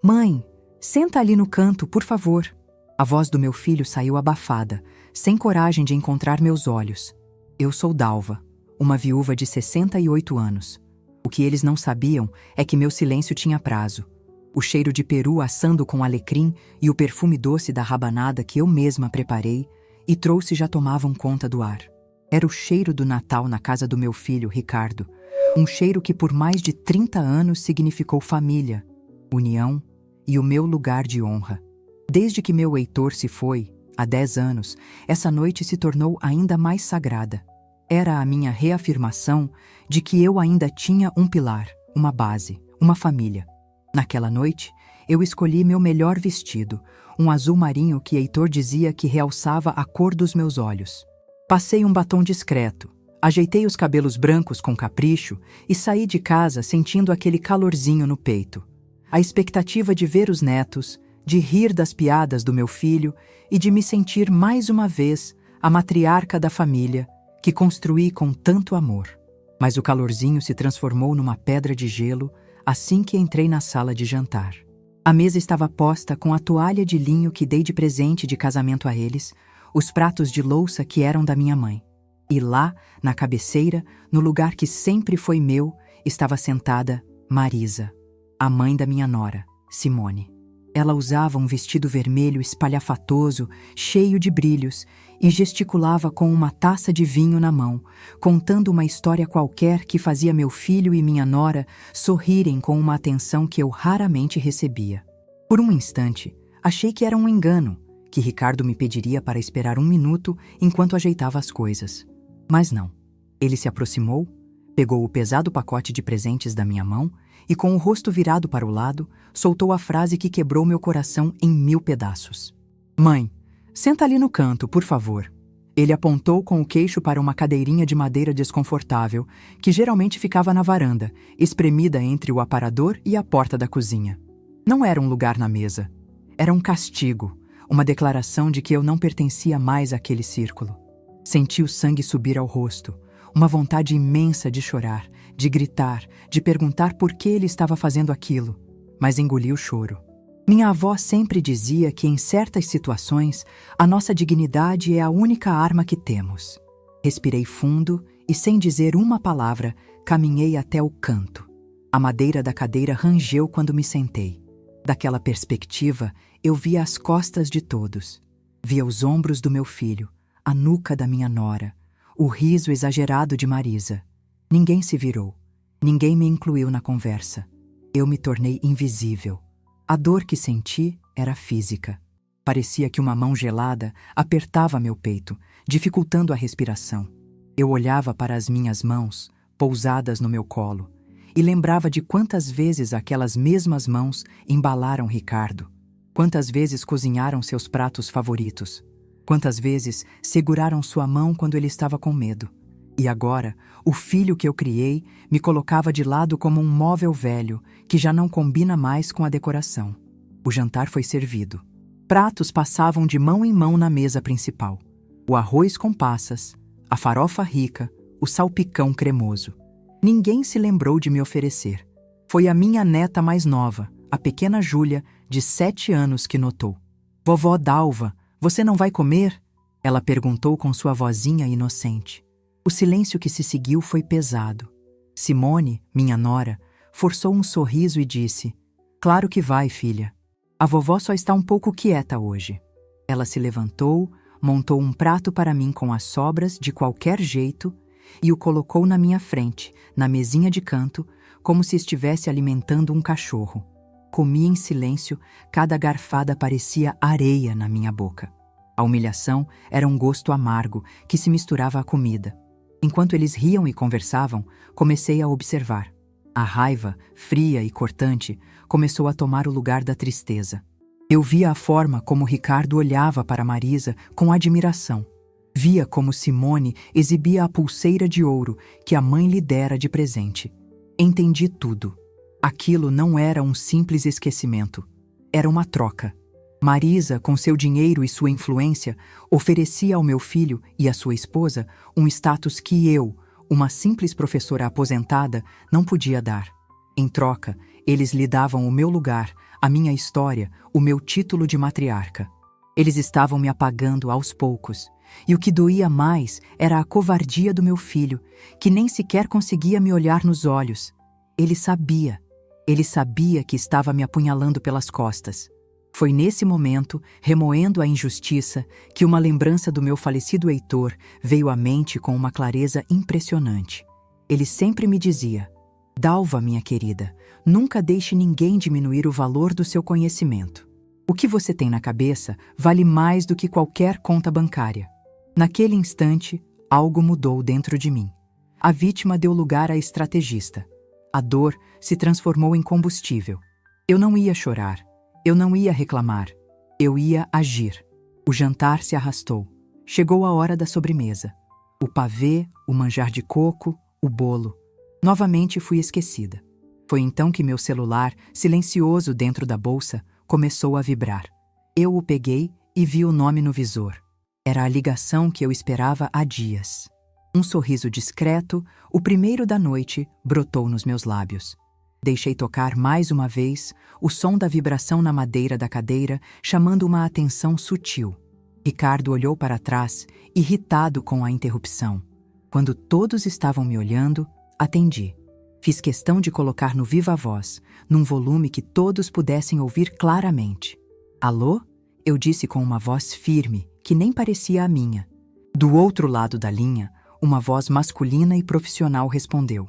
Mãe, senta ali no canto, por favor. A voz do meu filho saiu abafada, sem coragem de encontrar meus olhos. Eu sou Dalva, uma viúva de 68 anos. O que eles não sabiam é que meu silêncio tinha prazo. O cheiro de peru assando com alecrim e o perfume doce da rabanada que eu mesma preparei e trouxe já tomavam conta do ar. Era o cheiro do Natal na casa do meu filho, Ricardo. Um cheiro que por mais de 30 anos significou família, união e o meu lugar de honra. Desde que meu Heitor se foi, há 10 anos, essa noite se tornou ainda mais sagrada. Era a minha reafirmação de que eu ainda tinha um pilar, uma base, uma família. Naquela noite, eu escolhi meu melhor vestido, um azul marinho que Heitor dizia que realçava a cor dos meus olhos. Passei um batom discreto, ajeitei os cabelos brancos com capricho e saí de casa sentindo aquele calorzinho no peito. A expectativa de ver os netos, de rir das piadas do meu filho e de me sentir mais uma vez a matriarca da família que construí com tanto amor. Mas o calorzinho se transformou numa pedra de gelo assim que entrei na sala de jantar. A mesa estava posta com a toalha de linho que dei de presente de casamento a eles, os pratos de louça que eram da minha mãe. E lá, na cabeceira, no lugar que sempre foi meu, estava sentada Marisa, a mãe da minha nora, Simone. Ela usava um vestido vermelho espalhafatoso, cheio de brilhos, e gesticulava com uma taça de vinho na mão, contando uma história qualquer que fazia meu filho e minha nora sorrirem com uma atenção que eu raramente recebia. Por um instante, achei que era um engano, que Ricardo me pediria para esperar um minuto enquanto ajeitava as coisas. Mas não. Ele se aproximou, pegou o pesado pacote de presentes da minha mão e, com o rosto virado para o lado, soltou a frase que quebrou meu coração em 1000 pedaços. Mãe, senta ali no canto, por favor. Ele apontou com o queixo para uma cadeirinha de madeira desconfortável, que geralmente ficava na varanda, espremida entre o aparador e a porta da cozinha. Não era um lugar na mesa. Era um castigo, uma declaração de que eu não pertencia mais àquele círculo. Senti o sangue subir ao rosto, uma vontade imensa de chorar, de gritar, de perguntar por que ele estava fazendo aquilo, mas engoli o choro. Minha avó sempre dizia que em certas situações a nossa dignidade é a única arma que temos. Respirei fundo e, sem dizer uma palavra, caminhei até o canto. A madeira da cadeira rangeu quando me sentei. Daquela perspectiva, eu via as costas de todos. Via os ombros do meu filho, a nuca da minha nora, o riso exagerado de Marisa. Ninguém se virou. Ninguém me incluiu na conversa. Eu me tornei invisível. A dor que senti era física. Parecia que uma mão gelada apertava meu peito, dificultando a respiração. Eu olhava para as minhas mãos, pousadas no meu colo, e lembrava de quantas vezes aquelas mesmas mãos embalaram Ricardo, quantas vezes cozinharam seus pratos favoritos, quantas vezes seguraram sua mão quando ele estava com medo. E agora, o filho que eu criei me colocava de lado como um móvel velho que já não combina mais com a decoração. O jantar foi servido. Pratos passavam de mão em mão na mesa principal. O arroz com passas, a farofa rica, o salpicão cremoso. Ninguém se lembrou de me oferecer. Foi a minha neta mais nova, a pequena Júlia, de 7 anos, que notou. Vovó Dalva, você não vai comer? Ela perguntou com sua vozinha inocente. O silêncio que se seguiu foi pesado. Simone, minha nora, forçou um sorriso e disse: Claro que vai, filha. A vovó só está um pouco quieta hoje. Ela se levantou, montou um prato para mim com as sobras de qualquer jeito e o colocou na minha frente, na mesinha de canto, como se estivesse alimentando um cachorro. Comi em silêncio, cada garfada parecia areia na minha boca. A humilhação era um gosto amargo que se misturava à comida. Enquanto eles riam e conversavam, comecei a observar. A raiva, fria e cortante, começou a tomar o lugar da tristeza. Eu via a forma como Ricardo olhava para Marisa com admiração. Via como Simone exibia a pulseira de ouro que a mãe lhe dera de presente. Entendi tudo. Aquilo não era um simples esquecimento. Era uma troca. Marisa, com seu dinheiro e sua influência, oferecia ao meu filho e à sua esposa um status que eu, uma simples professora aposentada, não podia dar. Em troca, eles lhe davam o meu lugar, a minha história, o meu título de matriarca. Eles estavam me apagando aos poucos, e o que doía mais era a covardia do meu filho, que nem sequer conseguia me olhar nos olhos. Ele sabia que estava me apunhalando pelas costas. Foi nesse momento, remoendo a injustiça, que uma lembrança do meu falecido Heitor veio à mente com uma clareza impressionante. Ele sempre me dizia: Dalva, minha querida, nunca deixe ninguém diminuir o valor do seu conhecimento. O que você tem na cabeça vale mais do que qualquer conta bancária. Naquele instante, algo mudou dentro de mim. A vítima deu lugar à estrategista. A dor se transformou em combustível. Eu não ia chorar. Eu não ia reclamar. Eu ia agir. O jantar se arrastou. Chegou a hora da sobremesa. O pavê, o manjar de coco, o bolo. Novamente fui esquecida. Foi então que meu celular, silencioso dentro da bolsa, começou a vibrar. Eu o peguei e vi o nome no visor. Era a ligação que eu esperava há dias. Um sorriso discreto, o primeiro da noite, brotou nos meus lábios. Deixei tocar mais uma vez o som da vibração na madeira da cadeira, chamando uma atenção sutil. Ricardo olhou para trás, irritado com a interrupção. Quando todos estavam me olhando, atendi. Fiz questão de colocar no viva voz, num volume que todos pudessem ouvir claramente. Alô? Eu disse com uma voz firme, que nem parecia a minha. Do outro lado da linha, uma voz masculina e profissional respondeu: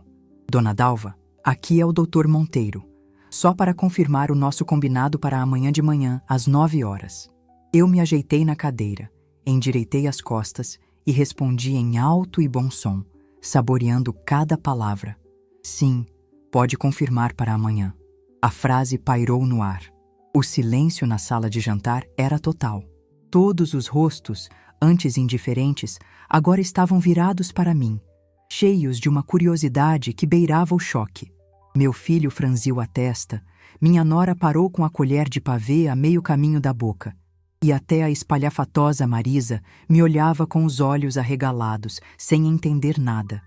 Dona Dalva, aqui é o Dr. Monteiro. Só para confirmar o nosso combinado para amanhã de manhã, às 9 horas. Eu me ajeitei na cadeira, endireitei as costas e respondi em alto e bom som, saboreando cada palavra. Sim, pode confirmar para amanhã. A frase pairou no ar. O silêncio na sala de jantar era total. Todos os rostos, antes indiferentes, agora estavam virados para mim, cheios de uma curiosidade que beirava o choque. Meu filho franziu a testa, minha nora parou com a colher de pavê a meio caminho da boca, e até a espalhafatosa Marisa me olhava com os olhos arregalados, sem entender nada.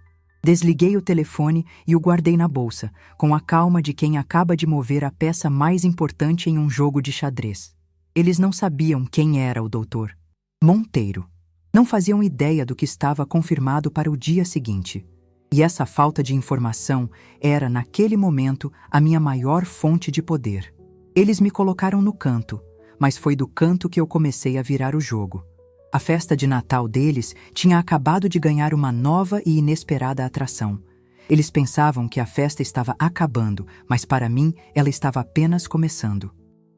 Desliguei o telefone e o guardei na bolsa, com a calma de quem acaba de mover a peça mais importante em um jogo de xadrez. Eles não sabiam quem era o doutor Monteiro. Não faziam ideia do que estava confirmado para o dia seguinte. E essa falta de informação era, naquele momento, a minha maior fonte de poder. Eles me colocaram no canto, mas foi do canto que eu comecei a virar o jogo. A festa de Natal deles tinha acabado de ganhar uma nova e inesperada atração. Eles pensavam que a festa estava acabando, mas para mim ela estava apenas começando.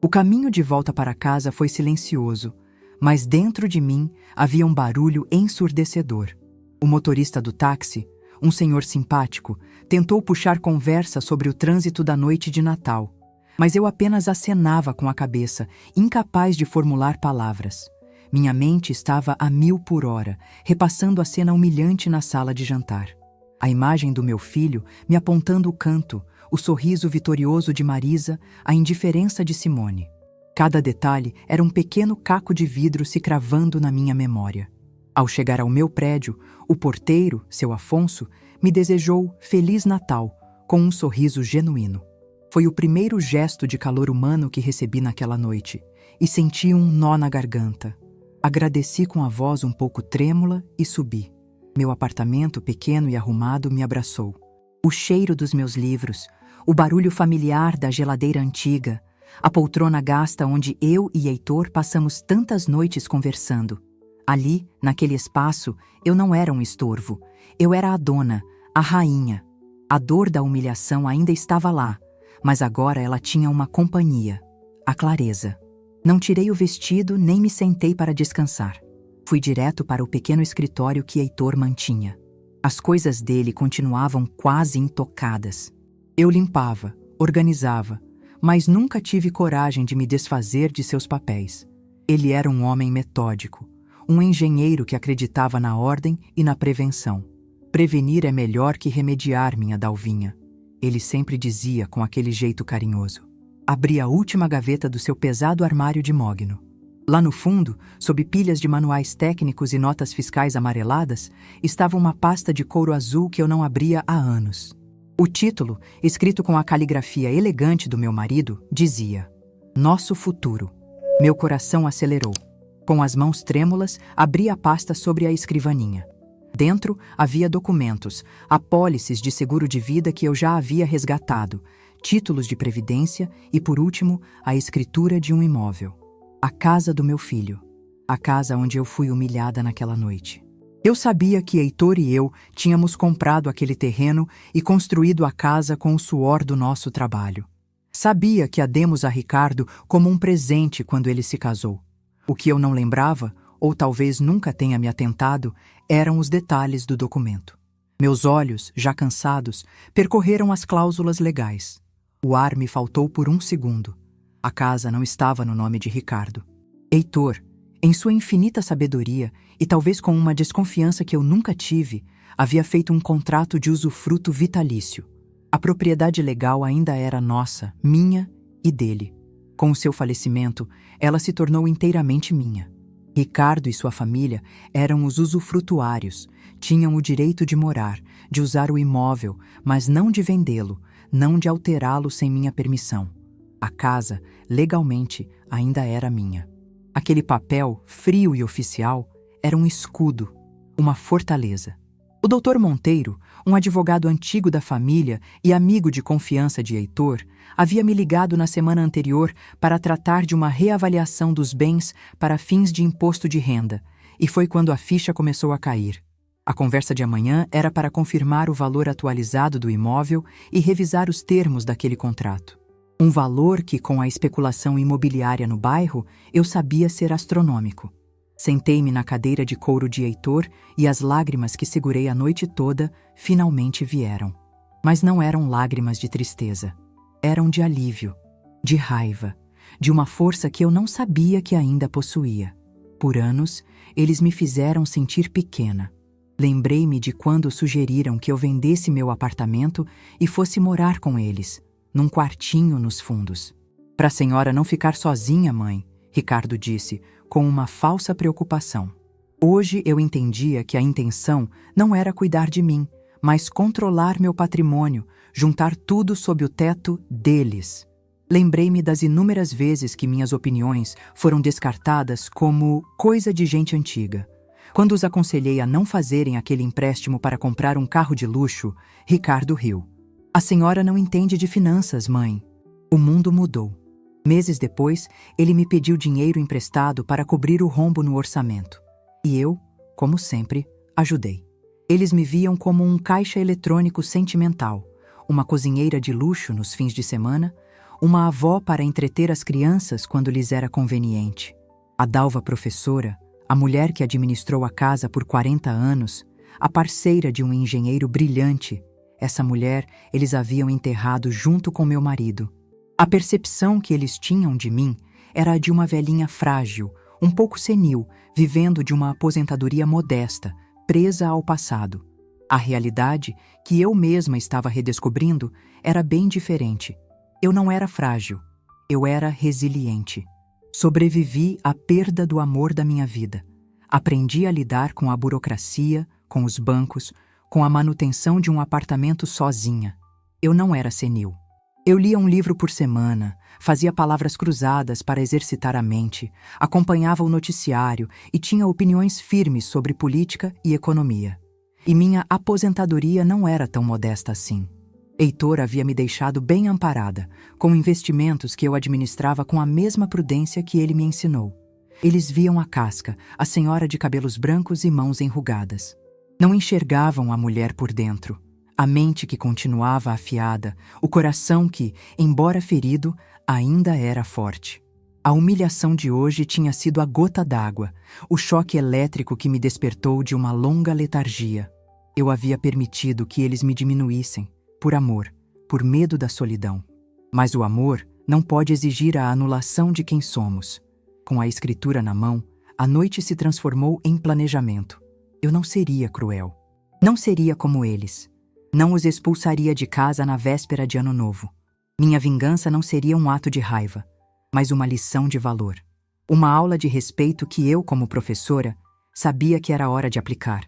O caminho de volta para casa foi silencioso, mas dentro de mim havia um barulho ensurdecedor. O motorista do táxi, um senhor simpático, tentou puxar conversa sobre o trânsito da noite de Natal, mas eu apenas acenava com a cabeça, incapaz de formular palavras. Minha mente estava a 1000 por hora, repassando a cena humilhante na sala de jantar. A imagem do meu filho me apontando o canto, o sorriso vitorioso de Marisa, a indiferença de Simone. Cada detalhe era um pequeno caco de vidro se cravando na minha memória. Ao chegar ao meu prédio, o porteiro, seu Afonso, me desejou Feliz Natal, com um sorriso genuíno. Foi o primeiro gesto de calor humano que recebi naquela noite, e senti um nó na garganta. Agradeci com a voz um pouco trêmula e subi. Meu apartamento, pequeno e arrumado, me abraçou. O cheiro dos meus livros, o barulho familiar da geladeira antiga, a poltrona gasta onde eu e Heitor passamos tantas noites conversando. Ali, naquele espaço, eu não era um estorvo. Eu era a dona, a rainha. A dor da humilhação ainda estava lá, mas agora ela tinha uma companhia, a clareza. Não tirei o vestido nem me sentei para descansar. Fui direto para o pequeno escritório que Heitor mantinha. As coisas dele continuavam quase intocadas. Eu limpava, organizava, mas nunca tive coragem de me desfazer de seus papéis. Ele era um homem metódico, um engenheiro que acreditava na ordem e na prevenção. Prevenir é melhor que remediar, minha Dalvinha. Ele sempre dizia com aquele jeito carinhoso. Abri a última gaveta do seu pesado armário de mogno. Lá no fundo, sob pilhas de manuais técnicos e notas fiscais amareladas, estava uma pasta de couro azul que eu não abria há anos. O título, escrito com a caligrafia elegante do meu marido, dizia: Nosso futuro. Meu coração acelerou. Com as mãos trêmulas, abri a pasta sobre a escrivaninha. Dentro havia documentos, apólices de seguro de vida que eu já havia resgatado, títulos de previdência e, por último, a escritura de um imóvel. A casa do meu filho. A casa onde eu fui humilhada naquela noite. Eu sabia que Heitor e eu tínhamos comprado aquele terreno e construído a casa com o suor do nosso trabalho. Sabia que a demos a Ricardo como um presente quando ele se casou. O que eu não lembrava, ou talvez nunca tenha me atentado, eram os detalhes do documento. Meus olhos, já cansados, percorreram as cláusulas legais. O ar me faltou por um segundo. A casa não estava no nome de Ricardo. Heitor, em sua infinita sabedoria, e talvez com uma desconfiança que eu nunca tive, havia feito um contrato de usufruto vitalício. A propriedade legal ainda era nossa, minha e dele. Com o seu falecimento, ela se tornou inteiramente minha. Ricardo e sua família eram os usufrutuários, tinham o direito de morar, de usar o imóvel, mas não de vendê-lo, não de alterá-lo sem minha permissão. A casa, legalmente, ainda era minha. Aquele papel, frio e oficial, era um escudo, uma fortaleza. O Dr. Monteiro, um advogado antigo da família e amigo de confiança de Heitor, havia me ligado na semana anterior para tratar de uma reavaliação dos bens para fins de imposto de renda, e foi quando a ficha começou a cair. A conversa de amanhã era para confirmar o valor atualizado do imóvel e revisar os termos daquele contrato. Um valor que, com a especulação imobiliária no bairro, eu sabia ser astronômico. Sentei-me na cadeira de couro de Heitor e as lágrimas que segurei a noite toda finalmente vieram. Mas não eram lágrimas de tristeza. Eram de alívio, de raiva, de uma força que eu não sabia que ainda possuía. Por anos, eles me fizeram sentir pequena. Lembrei-me de quando sugeriram que eu vendesse meu apartamento e fosse morar com eles, num quartinho nos fundos. Para a senhora não ficar sozinha, mãe, Ricardo disse, com uma falsa preocupação. Hoje eu entendia que a intenção não era cuidar de mim, mas controlar meu patrimônio, juntar tudo sob o teto deles. Lembrei-me das inúmeras vezes que minhas opiniões foram descartadas como coisa de gente antiga. Quando os aconselhei a não fazerem aquele empréstimo para comprar um carro de luxo, Ricardo riu. A senhora não entende de finanças, mãe. O mundo mudou. Meses depois, ele me pediu dinheiro emprestado para cobrir o rombo no orçamento. E eu, como sempre, ajudei. Eles me viam como um caixa eletrônico sentimental, uma cozinheira de luxo nos fins de semana, uma avó para entreter as crianças quando lhes era conveniente. A Dalva professora, a mulher que administrou a casa por 40 anos, a parceira de um engenheiro brilhante, essa mulher eles haviam enterrado junto com meu marido. A percepção que eles tinham de mim era a de uma velhinha frágil, um pouco senil, vivendo de uma aposentadoria modesta, presa ao passado. A realidade, que eu mesma estava redescobrindo, era bem diferente. Eu não era frágil, eu era resiliente. Sobrevivi à perda do amor da minha vida. Aprendi a lidar com a burocracia, com os bancos, com a manutenção de um apartamento sozinha. Eu não era senil. Eu lia um livro por semana, fazia palavras cruzadas para exercitar a mente, acompanhava o noticiário e tinha opiniões firmes sobre política e economia. E minha aposentadoria não era tão modesta assim. Heitor havia me deixado bem amparada, com investimentos que eu administrava com a mesma prudência que ele me ensinou. Eles viam a casca, a senhora de cabelos brancos e mãos enrugadas. Não enxergavam a mulher por dentro, a mente que continuava afiada, o coração que, embora ferido, ainda era forte. A humilhação de hoje tinha sido a gota d'água, o choque elétrico que me despertou de uma longa letargia. Eu havia permitido que eles me diminuíssem, por amor, por medo da solidão. Mas o amor não pode exigir a anulação de quem somos. Com a escritura na mão, a noite se transformou em planejamento. Eu não seria cruel. Não seria como eles. Não os expulsaria de casa na véspera de Ano Novo. Minha vingança não seria um ato de raiva, mas uma lição de valor. Uma aula de respeito que eu, como professora, sabia que era hora de aplicar.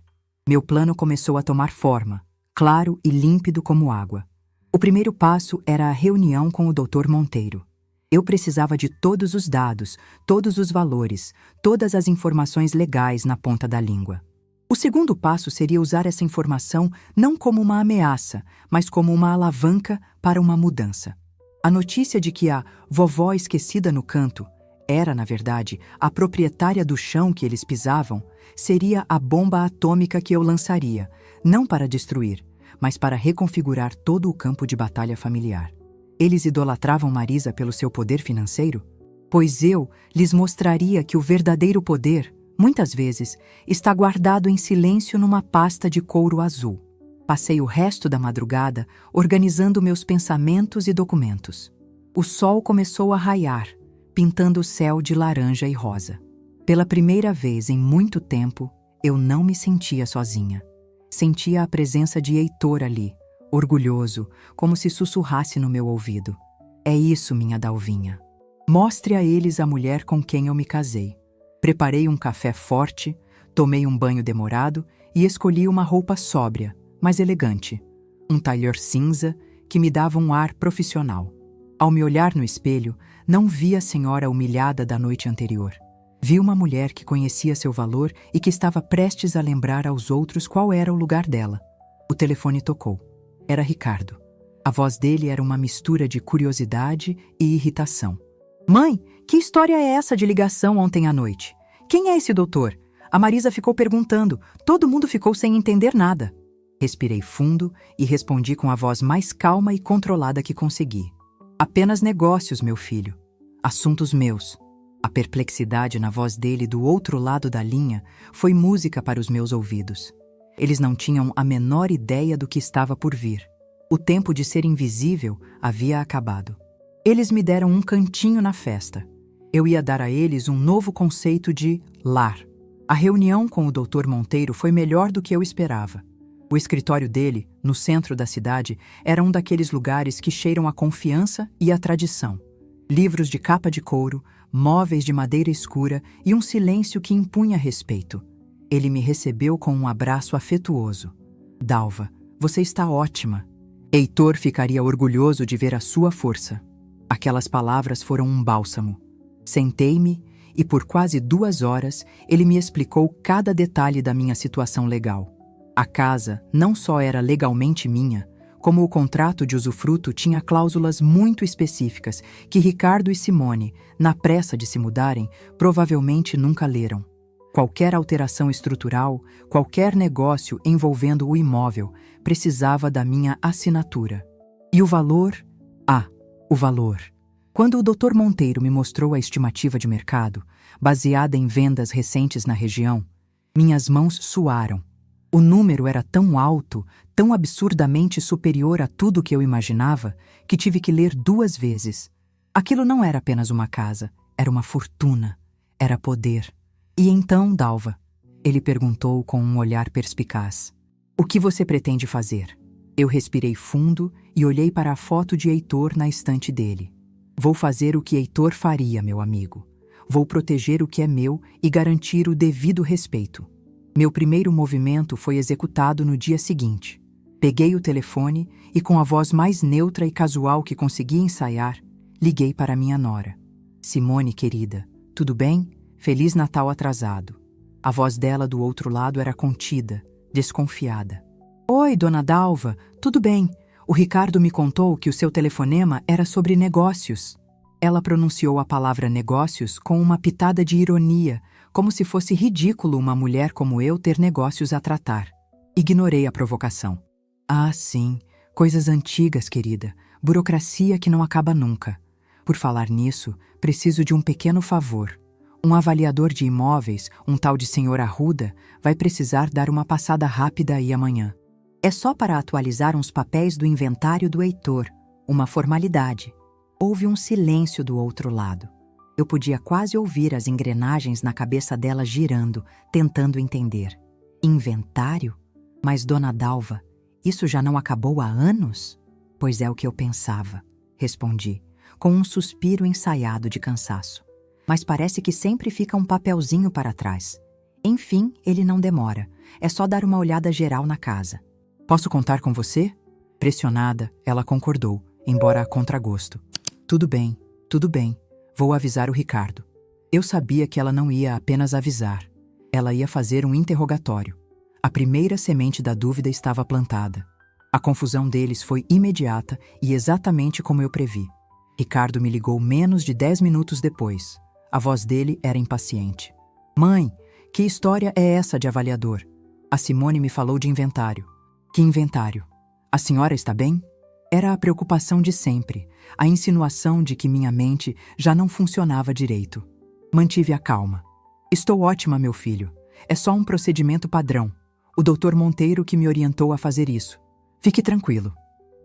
Meu plano começou a tomar forma, claro e límpido como água. O primeiro passo era a reunião com o Dr. Monteiro. Eu precisava de todos os dados, todos os valores, todas as informações legais na ponta da língua. O segundo passo seria usar essa informação não como uma ameaça, mas como uma alavanca para uma mudança. A notícia de que a vovó esquecida no canto era, na verdade, a proprietária do chão que eles pisavam, seria a bomba atômica que eu lançaria, não para destruir, mas para reconfigurar todo o campo de batalha familiar. Eles idolatravam Marisa pelo seu poder financeiro? Pois eu lhes mostraria que o verdadeiro poder, muitas vezes, está guardado em silêncio numa pasta de couro azul. Passei o resto da madrugada organizando meus pensamentos e documentos. O sol começou a raiar, pintando o céu de laranja e rosa. Pela primeira vez em muito tempo, eu não me sentia sozinha. Sentia a presença de Heitor ali, orgulhoso, como se sussurrasse no meu ouvido. É isso, minha Dalvinha. Mostre a eles a mulher com quem eu me casei. Preparei um café forte, tomei um banho demorado e escolhi uma roupa sóbria, mas elegante. Um tailleur cinza que me dava um ar profissional. Ao me olhar no espelho, não vi a senhora humilhada da noite anterior. Vi uma mulher que conhecia seu valor e que estava prestes a lembrar aos outros qual era o lugar dela. O telefone tocou. Era Ricardo. A voz dele era uma mistura de curiosidade e irritação. Mãe, que história é essa de ligação ontem à noite? Quem é esse doutor? A Marisa ficou perguntando. Todo mundo ficou sem entender nada. Respirei fundo e respondi com a voz mais calma e controlada que consegui. Apenas negócios, meu filho. Assuntos meus. A perplexidade na voz dele do outro lado da linha foi música para os meus ouvidos. Eles não tinham a menor ideia do que estava por vir. O tempo de ser invisível havia acabado. Eles me deram um cantinho na festa. Eu ia dar a eles um novo conceito de lar. A reunião com o Dr. Monteiro foi melhor do que eu esperava. O escritório dele, no centro da cidade, era um daqueles lugares que cheiram a confiança e a tradição. Livros de capa de couro, móveis de madeira escura e um silêncio que impunha respeito. Ele me recebeu com um abraço afetuoso. Dalva, você está ótima. Heitor ficaria orgulhoso de ver a sua força. Aquelas palavras foram um bálsamo. Sentei-me e por quase 2 horas ele me explicou cada detalhe da minha situação legal. A casa não só era legalmente minha, como o contrato de usufruto tinha cláusulas muito específicas que Ricardo e Simone, na pressa de se mudarem, provavelmente nunca leram. Qualquer alteração estrutural, qualquer negócio envolvendo o imóvel, precisava da minha assinatura. E o valor? O valor. Quando o Dr. Monteiro me mostrou a estimativa de mercado, baseada em vendas recentes na região, minhas mãos suaram. O número era tão alto, tão absurdamente superior a tudo que eu imaginava, que tive que ler 2 vezes. Aquilo não era apenas uma casa, era uma fortuna, era poder. E então, Dalva? Ele perguntou com um olhar perspicaz. O que você pretende fazer? Eu respirei fundo e olhei para a foto de Heitor na estante dele. Vou fazer o que Heitor faria, meu amigo. Vou proteger o que é meu e garantir o devido respeito. Meu primeiro movimento foi executado no dia seguinte. Peguei o telefone e, com a voz mais neutra e casual que consegui ensaiar, liguei para minha nora. Simone, querida, tudo bem? Feliz Natal atrasado. A voz dela do outro lado era contida, desconfiada. Oi, dona Dalva, tudo bem? O Ricardo me contou que o seu telefonema era sobre negócios. Ela pronunciou a palavra negócios com uma pitada de ironia, como se fosse ridículo uma mulher como eu ter negócios a tratar. Ignorei a provocação. Ah, sim, coisas antigas, querida. Burocracia que não acaba nunca. Por falar nisso, preciso de um pequeno favor. Um avaliador de imóveis, um tal de Sr. Arruda, vai precisar dar uma passada rápida aí amanhã. É só para atualizar uns papéis do inventário do Heitor. Uma formalidade. Houve um silêncio do outro lado. Eu podia quase ouvir as engrenagens na cabeça dela girando, tentando entender. Inventário? Mas, dona Dalva, isso já não acabou há anos? Pois é o que eu pensava, respondi, com um suspiro ensaiado de cansaço. Mas parece que sempre fica um papelzinho para trás. Enfim, ele não demora. É só dar uma olhada geral na casa. Posso contar com você? Pressionada, ela concordou, embora a contragosto. Tudo bem. Tudo bem, vou avisar o Ricardo. Eu sabia que ela não ia apenas avisar. Ela ia fazer um interrogatório. A primeira semente da dúvida estava plantada. A confusão deles foi imediata e exatamente como eu previ. Ricardo me ligou menos de 10 minutos depois. A voz dele era impaciente. Mãe, que história é essa de avaliador? A Simone me falou de inventário. Que inventário? A senhora está bem? Era a preocupação de sempre, a insinuação de que minha mente já não funcionava direito. Mantive a calma. Estou ótima, meu filho. É só um procedimento padrão. O Dr. Monteiro que me orientou a fazer isso. Fique tranquilo.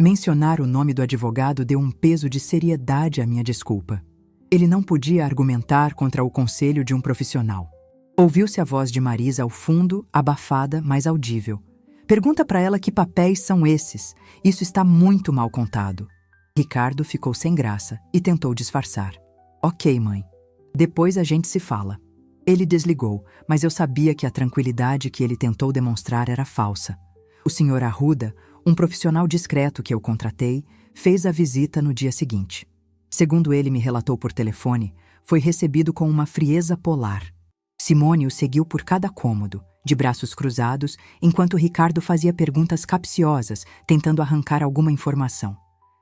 Mencionar o nome do advogado deu um peso de seriedade à minha desculpa. Ele não podia argumentar contra o conselho de um profissional. Ouviu-se a voz de Marisa ao fundo, abafada, mas audível. Pergunta para ela que papéis são esses. Isso está muito mal contado. Ricardo ficou sem graça e tentou disfarçar. Ok, mãe. Depois a gente se fala. Ele desligou, mas eu sabia que a tranquilidade que ele tentou demonstrar era falsa. O Sr. Arruda, um profissional discreto que eu contratei, fez a visita no dia seguinte. Segundo ele me relatou por telefone, foi recebido com uma frieza polar. Simone o seguiu por cada cômodo, de braços cruzados, enquanto Ricardo fazia perguntas capciosas, tentando arrancar alguma informação.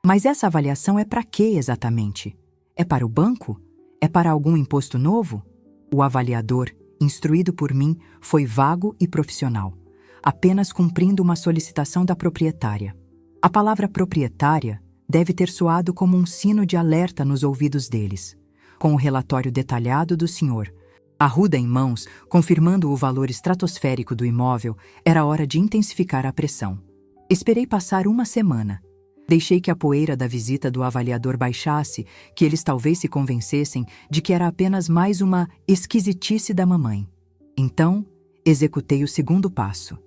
Mas essa avaliação é para quê exatamente? É para o banco? É para algum imposto novo? O avaliador, instruído por mim, foi vago e profissional, apenas cumprindo uma solicitação da proprietária. A palavra proprietária deve ter soado como um sino de alerta nos ouvidos deles. Com o relatório detalhado do senhor Arruda em mãos, confirmando o valor estratosférico do imóvel, era hora de intensificar a pressão. Esperei passar uma semana. Deixei que a poeira da visita do avaliador baixasse, que eles talvez se convencessem de que era apenas mais uma esquisitice da mamãe. Então, executei o segundo passo.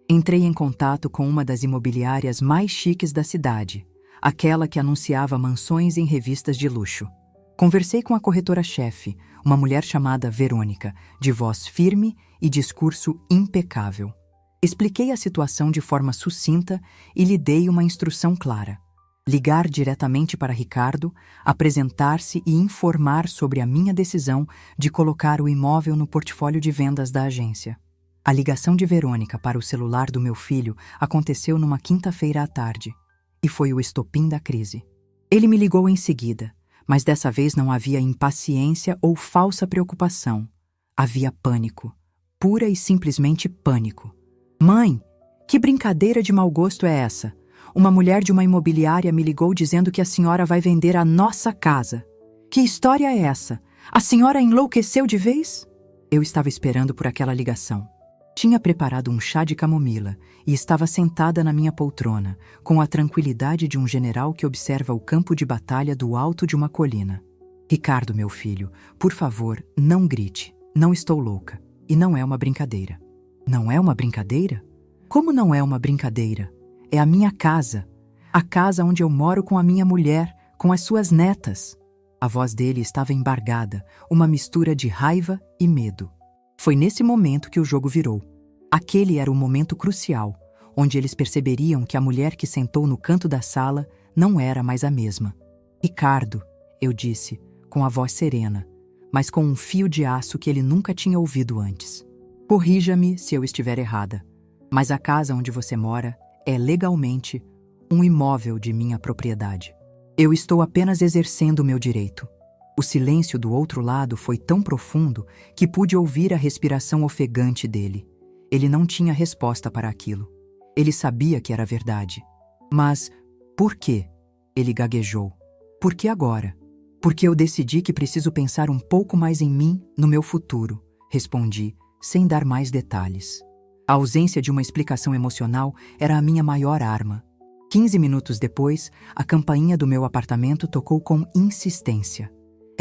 Entrei em contato com uma das imobiliárias mais chiques da cidade, aquela que anunciava mansões em revistas de luxo. Conversei com a corretora-chefe, uma mulher chamada Verônica, de voz firme e discurso impecável. Expliquei a situação de forma sucinta e lhe dei uma instrução clara. Ligar diretamente para Ricardo, apresentar-se e informar sobre a minha decisão de colocar o imóvel no portfólio de vendas da agência. A ligação de Verônica para o celular do meu filho aconteceu numa quinta-feira à tarde, e foi o estopim da crise. Ele me ligou em seguida, mas dessa vez não havia impaciência ou falsa preocupação. Havia pânico. Pura e simplesmente pânico. Mãe, que brincadeira de mau gosto é essa? Uma mulher de uma imobiliária me ligou dizendo que a senhora vai vender a nossa casa. Que história é essa? A senhora enlouqueceu de vez? Eu estava esperando por aquela ligação. Tinha preparado um chá de camomila e estava sentada na minha poltrona, com a tranquilidade de um general que observa o campo de batalha do alto de uma colina. Ricardo, meu filho, por favor, não grite. Não estou louca. E não é uma brincadeira. Não é uma brincadeira? Como não é uma brincadeira? É a minha casa. A casa onde eu moro com a minha mulher, com as suas netas. A voz dele estava embargada, uma mistura de raiva e medo. Foi nesse momento que o jogo virou. Aquele era o momento crucial, onde eles perceberiam que a mulher que sentou no canto da sala não era mais a mesma. Ricardo, eu disse, com a voz serena, mas com um fio de aço que ele nunca tinha ouvido antes. Corrija-me se eu estiver errada, mas a casa onde você mora é legalmente um imóvel de minha propriedade. Eu estou apenas exercendo o meu direito. O silêncio do outro lado foi tão profundo que pude ouvir a respiração ofegante dele. Ele não tinha resposta para aquilo. Ele sabia que era verdade. Mas, por quê? Ele gaguejou. Por que agora? Porque eu decidi que preciso pensar um pouco mais em mim, no meu futuro, respondi, sem dar mais detalhes. A ausência de uma explicação emocional era a minha maior arma. 15 minutos depois, a campainha do meu apartamento tocou com insistência.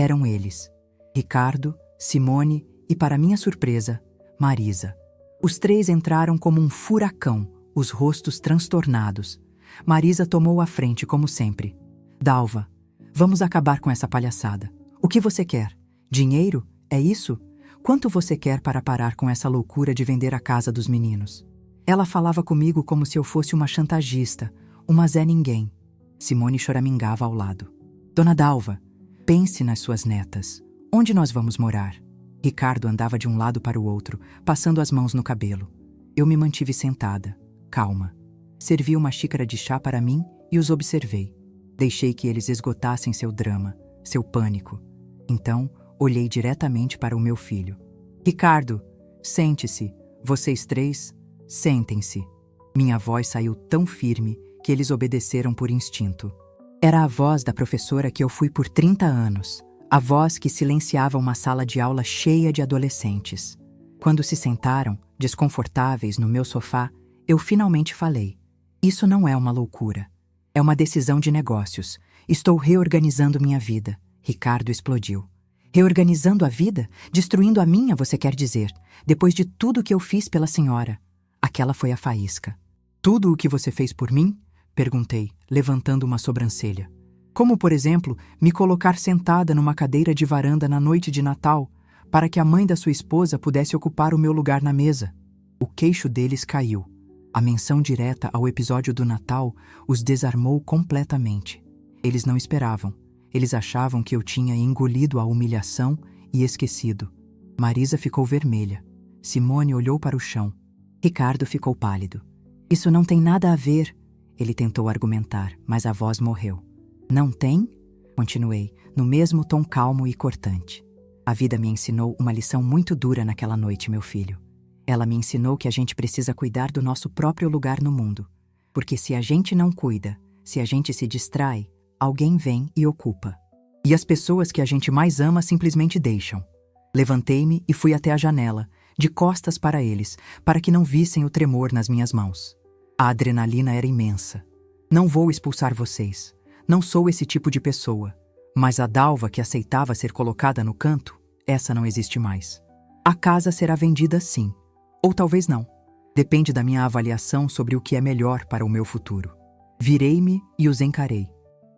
Eram eles, Ricardo, Simone e, para minha surpresa, Marisa. Os três entraram como um furacão, os rostos transtornados. Marisa tomou a frente, como sempre. Dalva, vamos acabar com essa palhaçada. O que você quer? Dinheiro? É isso? Quanto você quer para parar com essa loucura de vender a casa dos meninos? Ela falava comigo como se eu fosse uma chantagista, uma Zé Ninguém. Simone choramingava ao lado. Dona Dalva, Pense nas suas netas. Onde nós vamos morar? Ricardo andava de um lado para o outro, passando as mãos no cabelo. Eu me mantive sentada, calma. Servi uma xícara de chá para mim e os observei. Deixei que eles esgotassem seu drama, seu pânico. Então, olhei diretamente para o meu filho. Ricardo, sente-se. Vocês três, sentem-se. Minha voz saiu tão firme que eles obedeceram por instinto. Era a voz da professora que eu fui por 30 anos. A voz que silenciava uma sala de aula cheia de adolescentes. Quando se sentaram, desconfortáveis, no meu sofá, eu finalmente falei. Isso não é uma loucura. É uma decisão de negócios. Estou reorganizando minha vida. Ricardo explodiu. Reorganizando a vida? Destruindo a minha, você quer dizer? Depois de tudo que eu fiz pela senhora. Aquela foi a faísca. Tudo o que você fez por mim? Perguntei, levantando uma sobrancelha. Como, por exemplo, me colocar sentada numa cadeira de varanda na noite de Natal, para que a mãe da sua esposa pudesse ocupar o meu lugar na mesa. O queixo deles caiu. A menção direta ao episódio do Natal os desarmou completamente. Eles não esperavam. Eles achavam que eu tinha engolido a humilhação e esquecido. Marisa ficou vermelha. Simone olhou para o chão. Ricardo ficou pálido. Isso não tem nada a ver, ele tentou argumentar, mas a voz morreu. Não tem? Continuei, no mesmo tom calmo e cortante. A vida me ensinou uma lição muito dura naquela noite, meu filho. Ela me ensinou que a gente precisa cuidar do nosso próprio lugar no mundo. Porque se a gente não cuida, se a gente se distrai, alguém vem e ocupa. E as pessoas que a gente mais ama simplesmente deixam. Levantei-me e fui até a janela, de costas para eles, para que não vissem o tremor nas minhas mãos. A adrenalina era imensa. Não vou expulsar vocês. Não sou esse tipo de pessoa. Mas a Dalva que aceitava ser colocada no canto, essa não existe mais. A casa será vendida sim. Ou talvez não. Depende da minha avaliação sobre o que é melhor para o meu futuro. Virei-me e os encarei.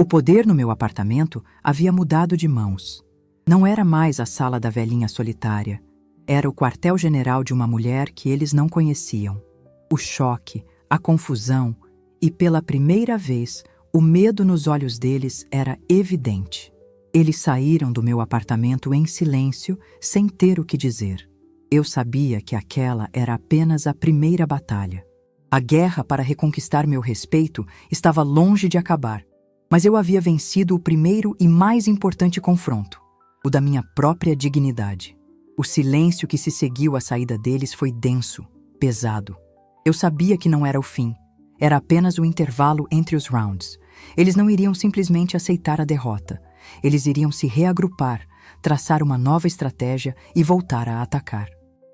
O poder no meu apartamento havia mudado de mãos. Não era mais a sala da velhinha solitária. Era o quartel-general de uma mulher que eles não conheciam. O choque, a confusão e, pela primeira vez, o medo nos olhos deles era evidente. Eles saíram do meu apartamento em silêncio, sem ter o que dizer. Eu sabia que aquela era apenas a primeira batalha. A guerra para reconquistar meu respeito estava longe de acabar, mas eu havia vencido o primeiro e mais importante confronto, o da minha própria dignidade. O silêncio que se seguiu à saída deles foi denso, pesado. Eu sabia que não era o fim, era apenas o intervalo entre os rounds. Eles não iriam simplesmente aceitar a derrota. Eles iriam se reagrupar, traçar uma nova estratégia e voltar a atacar.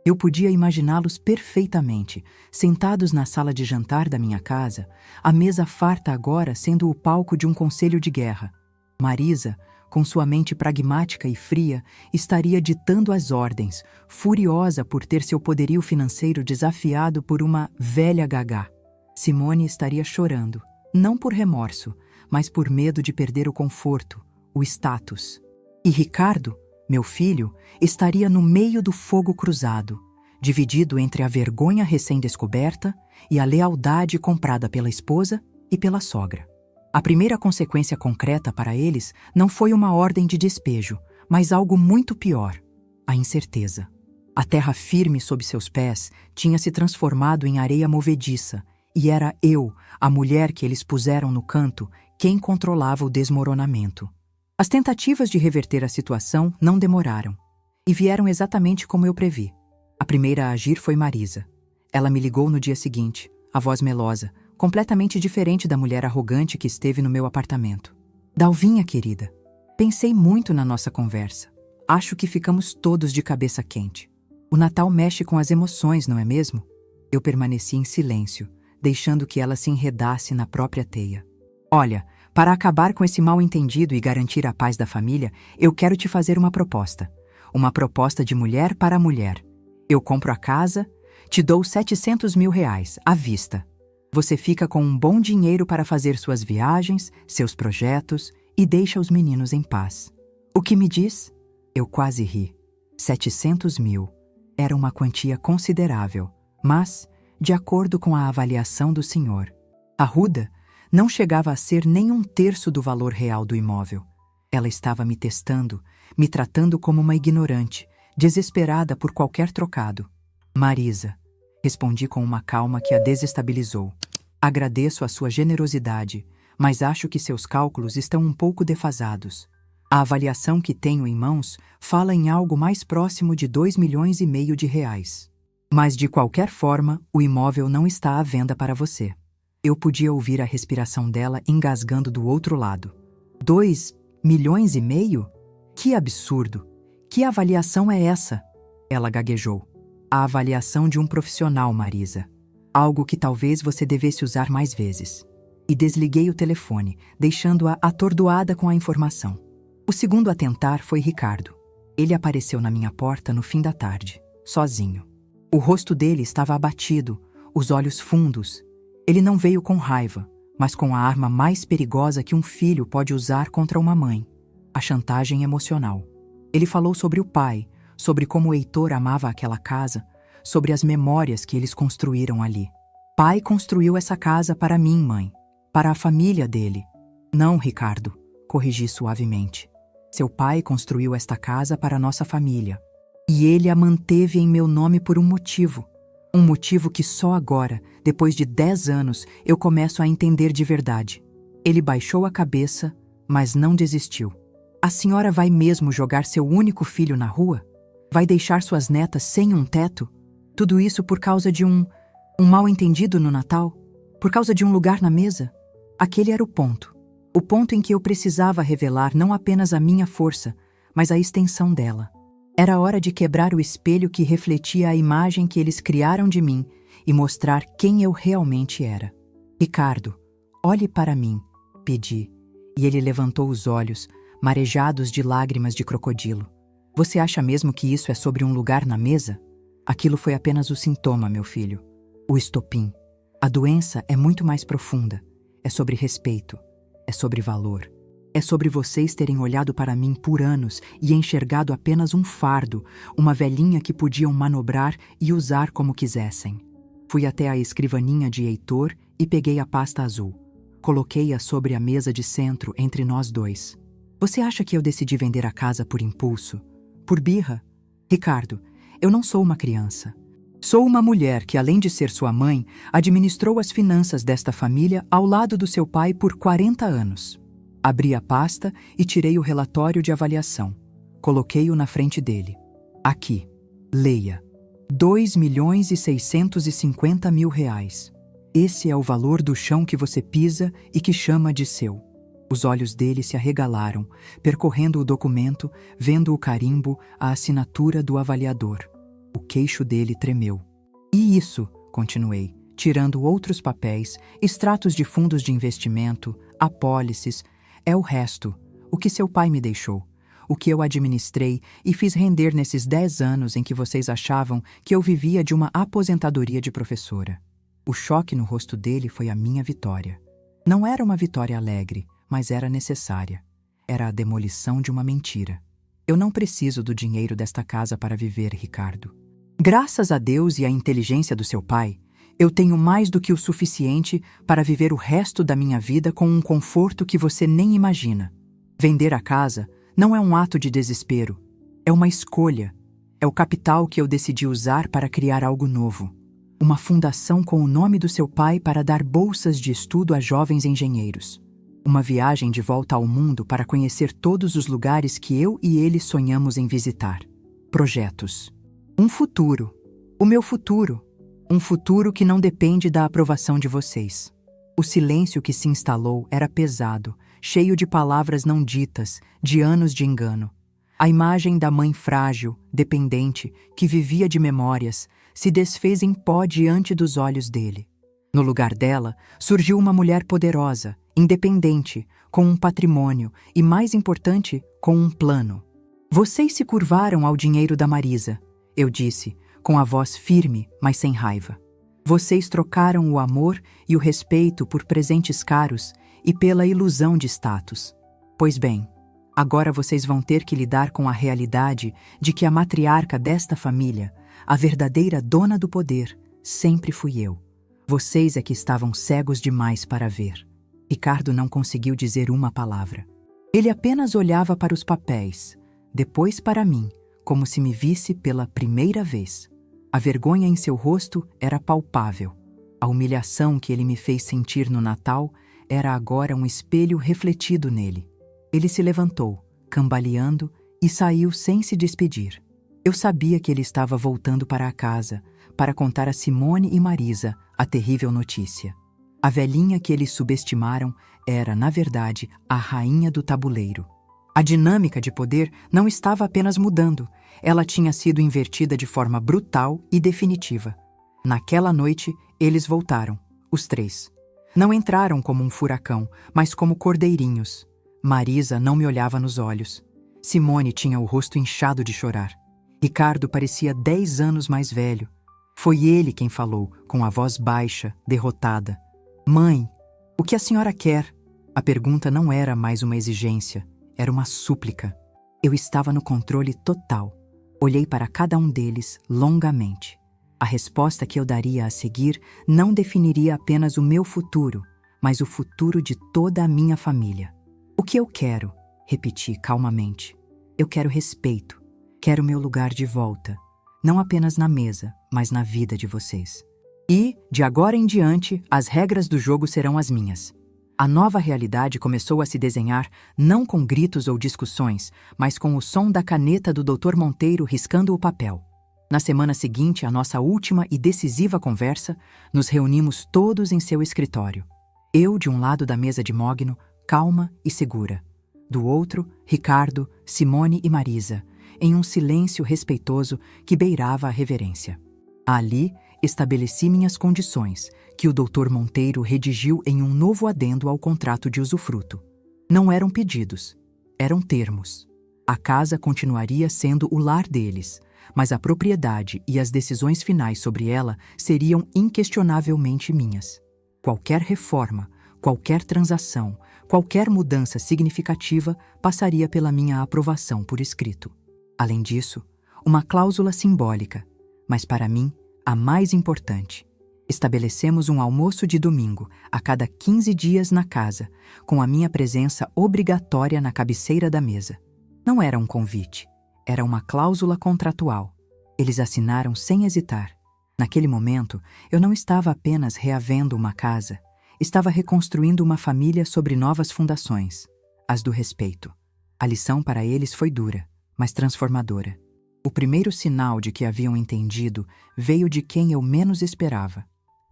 Eu podia imaginá-los perfeitamente, sentados na sala de jantar da minha casa, a mesa farta agora sendo o palco de um conselho de guerra. Marisa, com sua mente pragmática e fria, estaria ditando as ordens, furiosa por ter seu poderio financeiro desafiado por uma velha gagá. Simone estaria chorando, não por remorso, mas por medo de perder o conforto, o status. E Ricardo, meu filho, estaria no meio do fogo cruzado, dividido entre a vergonha recém-descoberta e a lealdade comprada pela esposa e pela sogra. A primeira consequência concreta para eles não foi uma ordem de despejo, mas algo muito pior: a incerteza. A terra firme sob seus pés tinha se transformado em areia movediça, e era eu, a mulher que eles puseram no canto, quem controlava o desmoronamento. As tentativas de reverter a situação não demoraram, e vieram exatamente como eu previ. A primeira a agir foi Marisa. Ela me ligou no dia seguinte, a voz melosa, completamente diferente da mulher arrogante que esteve no meu apartamento. Dalvinha, querida, pensei muito na nossa conversa. Acho que ficamos todos de cabeça quente. O Natal mexe com as emoções, não é mesmo? Eu permaneci em silêncio, deixando que ela se enredasse na própria teia. Olha, para acabar com esse mal-entendido e garantir a paz da família, eu quero te fazer uma proposta. Uma proposta de mulher para mulher. Eu compro a casa, te dou 700 mil reais, à vista. Você fica com um bom dinheiro para fazer suas viagens, seus projetos e deixa os meninos em paz. O que me diz? Eu quase ri. 700 mil. Era uma quantia considerável, mas, de acordo com a avaliação do senhor, Arruda não chegava a ser nem um terço do valor real do imóvel. Ela estava me testando, me tratando como uma ignorante, desesperada por qualquer trocado. Marisa, respondi com uma calma que a desestabilizou. Agradeço a sua generosidade, mas acho que seus cálculos estão um pouco defasados. A avaliação que tenho em mãos fala em algo mais próximo de 2,5 milhões de reais. Mas de qualquer forma, o imóvel não está à venda para você. Eu podia ouvir a respiração dela engasgando do outro lado. 2,5 milhões? Que absurdo! Que avaliação é essa? Ela gaguejou. A avaliação de um profissional, Marisa. Algo que talvez você devesse usar mais vezes. E desliguei o telefone, deixando-a atordoada com a informação. O segundo a tentar foi Ricardo. Ele apareceu na minha porta no fim da tarde, sozinho. O rosto dele estava abatido, os olhos fundos. Ele não veio com raiva, mas com a arma mais perigosa que um filho pode usar contra uma mãe: a chantagem emocional. Ele falou sobre o pai, sobre como o Heitor amava aquela casa, sobre as memórias que eles construíram ali. Pai construiu essa casa para mim, mãe, para a família dele. Não, Ricardo, corrigi suavemente. Seu pai construiu esta casa para nossa família. E ele a manteve em meu nome por um motivo. Um motivo que só agora, depois de 10 anos, eu começo a entender de verdade. Ele baixou a cabeça, mas não desistiu. A senhora vai mesmo jogar seu único filho na rua? Vai deixar suas netas sem um teto? Tudo isso por causa de um mal-entendido no Natal? Por causa de um lugar na mesa? Aquele era o ponto. O ponto em que eu precisava revelar não apenas a minha força, mas a extensão dela. Era hora de quebrar o espelho que refletia a imagem que eles criaram de mim e mostrar quem eu realmente era. Ricardo, olhe para mim, pedi, e ele levantou os olhos, marejados de lágrimas de crocodilo. Você acha mesmo que isso é sobre um lugar na mesa? Aquilo foi apenas o sintoma, meu filho. O estopim. A doença é muito mais profunda. É sobre respeito. É sobre valor. É sobre vocês terem olhado para mim por anos e enxergado apenas um fardo, uma velhinha que podiam manobrar e usar como quisessem. Fui até a escrivaninha de Heitor e peguei a pasta azul. Coloquei-a sobre a mesa de centro entre nós dois. Você acha que eu decidi vender a casa por impulso? Por birra? Ricardo, eu não sou uma criança. Sou uma mulher que, além de ser sua mãe, administrou as finanças desta família ao lado do seu pai por 40 anos. Abri a pasta e tirei o relatório de avaliação. Coloquei-o na frente dele. Aqui, leia. 2,650 mil reais. Esse é o valor do chão que você pisa e que chama de seu. Os olhos dele se arregalaram, percorrendo o documento, vendo o carimbo, a assinatura do avaliador. O queixo dele tremeu. E isso, continuei, tirando outros papéis, extratos de fundos de investimento, apólices, é o resto, o que seu pai me deixou, o que eu administrei e fiz render nesses 10 anos em que vocês achavam que eu vivia de uma aposentadoria de professora. O choque no rosto dele foi a minha vitória. Não era uma vitória alegre, mas era necessária. Era a demolição de uma mentira. Eu não preciso do dinheiro desta casa para viver, Ricardo. Graças a Deus e à inteligência do seu pai, eu tenho mais do que o suficiente para viver o resto da minha vida com um conforto que você nem imagina. Vender a casa não é um ato de desespero, é uma escolha. É o capital que eu decidi usar para criar algo novo. Uma fundação com o nome do seu pai para dar bolsas de estudo a jovens engenheiros. Uma viagem de volta ao mundo para conhecer todos os lugares que eu e ele sonhamos em visitar. Projetos. Um futuro. O meu futuro. Um futuro que não depende da aprovação de vocês. O silêncio que se instalou era pesado, cheio de palavras não ditas, de anos de engano. A imagem da mãe frágil, dependente, que vivia de memórias, se desfez em pó diante dos olhos dele. No lugar dela, surgiu uma mulher poderosa, independente, com um patrimônio e, mais importante, com um plano. Vocês se curvaram ao dinheiro da Marisa, eu disse, com a voz firme, mas sem raiva. Vocês trocaram o amor e o respeito por presentes caros e pela ilusão de status. Pois bem, agora vocês vão ter que lidar com a realidade de que a matriarca desta família, a verdadeira dona do poder, sempre fui eu. Vocês é que estavam cegos demais para ver. Ricardo não conseguiu dizer uma palavra. Ele apenas olhava para os papéis, depois para mim, como se me visse pela primeira vez. A vergonha em seu rosto era palpável. A humilhação que ele me fez sentir no Natal era agora um espelho refletido nele. Ele se levantou, cambaleando, e saiu sem se despedir. Eu sabia que ele estava voltando para a casa, para contar a Simone e Marisa a terrível notícia. A velhinha que eles subestimaram era, na verdade, a rainha do tabuleiro. A dinâmica de poder não estava apenas mudando, ela tinha sido invertida de forma brutal e definitiva. Naquela noite, eles voltaram, os três. Não entraram como um furacão, mas como cordeirinhos. Marisa não me olhava nos olhos. Simone tinha o rosto inchado de chorar. Ricardo parecia 10 anos mais velho. Foi ele quem falou, com a voz baixa, derrotada. Mãe, o que a senhora quer? A pergunta não era mais uma exigência, era uma súplica. Eu estava no controle total. Olhei para cada um deles longamente. A resposta que eu daria a seguir não definiria apenas o meu futuro, mas o futuro de toda a minha família. O que eu quero? Repeti calmamente. Eu quero respeito. Quero meu lugar de volta. Não apenas na mesa, mas na vida de vocês. E, de agora em diante, as regras do jogo serão as minhas. A nova realidade começou a se desenhar não com gritos ou discussões, mas com o som da caneta do Dr. Monteiro riscando o papel. Na semana seguinte, a nossa última e decisiva conversa, nos reunimos todos em seu escritório. Eu, de um lado da mesa de Mogno, calma e segura. Do outro, Ricardo, Simone e Marisa, em um silêncio respeitoso que beirava a reverência. Ali, estabeleci minhas condições, que o Dr. Monteiro redigiu em um novo adendo ao contrato de usufruto. Não eram pedidos, eram termos. A casa continuaria sendo o lar deles, mas a propriedade e as decisões finais sobre ela seriam inquestionavelmente minhas. Qualquer reforma, qualquer transação, qualquer mudança significativa passaria pela minha aprovação por escrito. Além disso, uma cláusula simbólica, mas para mim, a mais importante. Estabelecemos um almoço de domingo a cada 15 dias na casa, com a minha presença obrigatória na cabeceira da mesa. Não era um convite, era uma cláusula contratual. Eles assinaram sem hesitar. Naquele momento, eu não estava apenas reavendo uma casa, estava reconstruindo uma família sobre novas fundações, as do respeito. A lição para eles foi dura, mas transformadora. O primeiro sinal de que haviam entendido veio de quem eu menos esperava.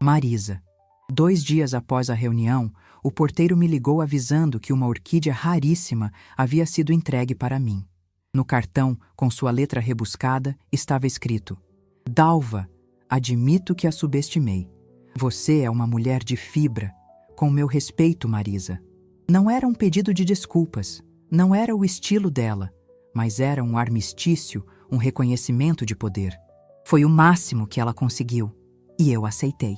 Marisa. 2 dias após a reunião, o porteiro me ligou avisando que uma orquídea raríssima havia sido entregue para mim. No cartão, com sua letra rebuscada, estava escrito: Dalva, admito que a subestimei. Você é uma mulher de fibra. Com meu respeito, Marisa. Não era um pedido de desculpas, não era o estilo dela, mas era um armistício, um reconhecimento de poder. Foi o máximo que ela conseguiu, e eu aceitei.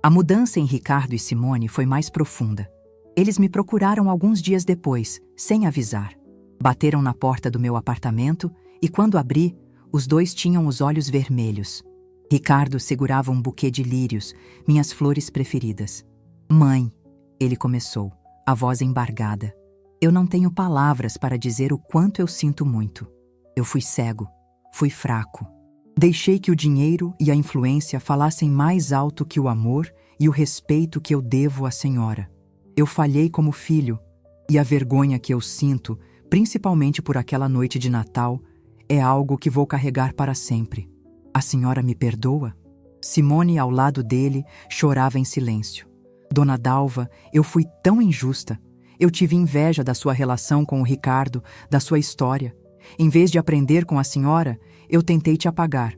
A mudança em Ricardo e Simone foi mais profunda. Eles me procuraram alguns dias depois, sem avisar. Bateram na porta do meu apartamento e, quando abri, os dois tinham os olhos vermelhos. Ricardo segurava um buquê de lírios, minhas flores preferidas. Mãe, ele começou, a voz embargada. Eu não tenho palavras para dizer o quanto eu sinto muito. Eu fui cego, fui fraco. Deixei que o dinheiro e a influência falassem mais alto que o amor e o respeito que eu devo à senhora. Eu falhei como filho, e a vergonha que eu sinto, principalmente por aquela noite de Natal, é algo que vou carregar para sempre. A senhora me perdoa? Simone, ao lado dele, chorava em silêncio. Dona Dalva, eu fui tão injusta. Eu tive inveja da sua relação com o Ricardo, da sua história. Em vez de aprender com a senhora, eu tentei te apagar.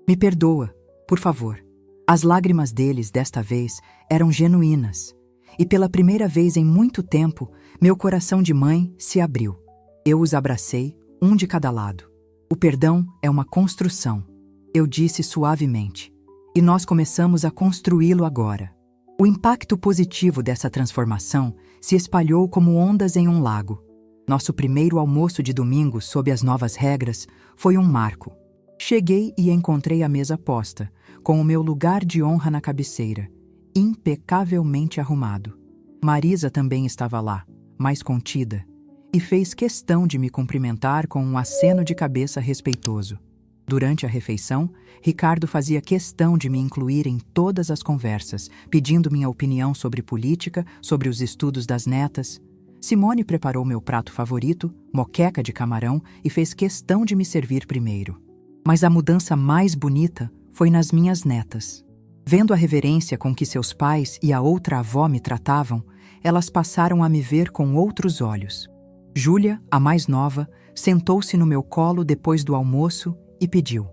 Me perdoa, por favor. As lágrimas deles, desta vez, eram genuínas. E pela primeira vez em muito tempo, meu coração de mãe se abriu. Eu os abracei, um de cada lado. O perdão é uma construção, eu disse suavemente. E nós começamos a construí-lo agora. O impacto positivo dessa transformação se espalhou como ondas em um lago. Nosso primeiro almoço de domingo sob as novas regras foi um marco. Cheguei e encontrei a mesa posta, com o meu lugar de honra na cabeceira, impecavelmente arrumado. Marisa também estava lá, mais contida. e fez questão de me cumprimentar com um aceno de cabeça respeitoso. Durante a refeição, Ricardo fazia questão de me incluir em todas as conversas, pedindo minha opinião sobre política, sobre os estudos das netas. Simone preparou meu prato favorito, moqueca de camarão, e fez questão de me servir primeiro. Mas a mudança mais bonita foi nas minhas netas. Vendo a reverência com que seus pais e a outra avó me tratavam, elas passaram a me ver com outros olhos. Júlia, a mais nova, sentou-se no meu colo depois do almoço e pediu: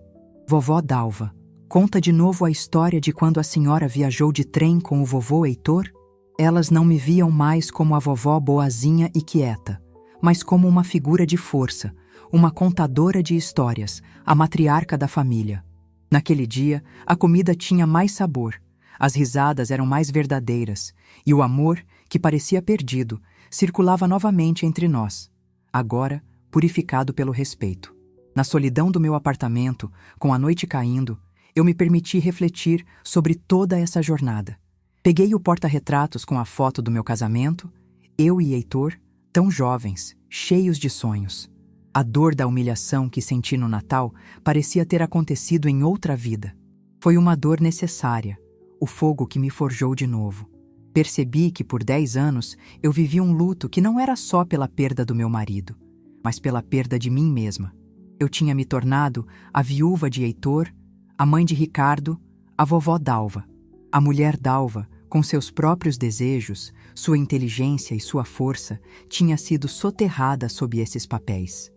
"Vovó Dalva, conta de novo a história de quando a senhora viajou de trem com o vovô Heitor?" Elas não me viam mais como a vovó boazinha e quieta, mas como uma figura de força, uma contadora de histórias, a matriarca da família. Naquele dia, a comida tinha mais sabor, as risadas eram mais verdadeiras, e o amor, que parecia perdido, circulava novamente entre nós, agora purificado pelo respeito. Na solidão do meu apartamento, com a noite caindo, eu me permiti refletir sobre toda essa jornada. Peguei o porta-retratos com a foto do meu casamento, eu e Heitor, tão jovens, cheios de sonhos. A dor da humilhação que senti no Natal parecia ter acontecido em outra vida. Foi uma dor necessária, o fogo que me forjou de novo. Percebi que por 10 anos eu vivi um luto que não era só pela perda do meu marido, mas pela perda de mim mesma. Eu tinha me tornado a viúva de Heitor, a mãe de Ricardo, a vovó Dalva. A mulher Dalva, com seus próprios desejos, sua inteligência e sua força, tinha sido soterrada sob esses papéis.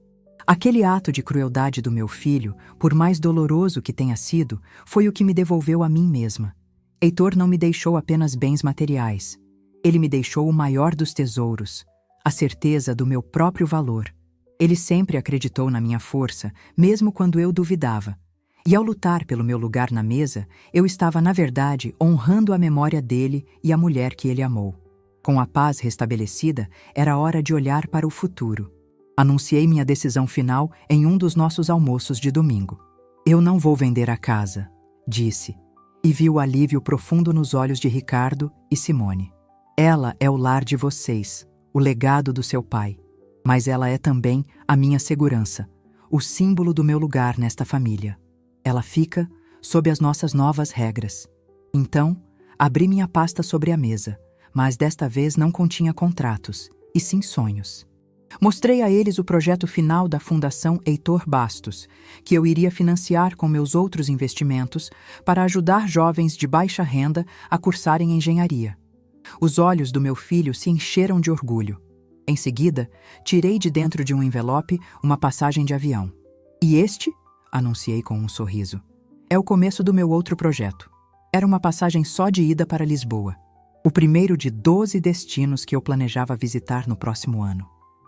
Aquele ato de crueldade do meu filho, por mais doloroso que tenha sido, foi o que me devolveu a mim mesma. Heitor não me deixou apenas bens materiais. Ele me deixou o maior dos tesouros, a certeza do meu próprio valor. Ele sempre acreditou na minha força, mesmo quando eu duvidava. E ao lutar pelo meu lugar na mesa, eu estava, na verdade, honrando a memória dele e a mulher que ele amou. Com a paz restabelecida, era hora de olhar para o futuro. Anunciei minha decisão final em um dos nossos almoços de domingo. "Eu não vou vender a casa", disse, e vi o alívio profundo nos olhos de Ricardo e Simone. "Ela é o lar de vocês, o legado do seu pai, mas ela é também a minha segurança, o símbolo do meu lugar nesta família. Ela fica sob as nossas novas regras." Então, abri minha pasta sobre a mesa, mas desta vez não continha contratos, e sim sonhos. Mostrei a eles o projeto final da Fundação Heitor Bastos, que eu iria financiar com meus outros investimentos para ajudar jovens de baixa renda a cursarem engenharia. Os olhos do meu filho se encheram de orgulho. Em seguida, tirei de dentro de um envelope uma passagem de avião. "E este", anunciei com um sorriso, "é o começo do meu outro projeto." Era uma passagem só de ida para Lisboa, o primeiro de 12 destinos que eu planejava visitar no próximo ano.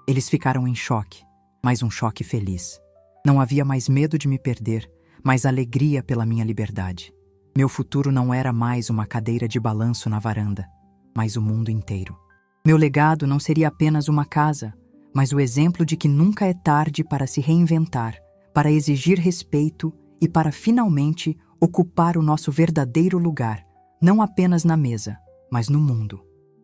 Eles ficaram em choque, mas um choque feliz. Não havia mais medo de me perder, mas alegria pela minha liberdade. Meu futuro não era mais uma cadeira de balanço na varanda, mas o mundo inteiro. Meu legado não seria apenas uma casa, mas o exemplo de que nunca é tarde para se reinventar, para exigir respeito e para finalmente ocupar o nosso verdadeiro lugar, não apenas na mesa, mas no mundo.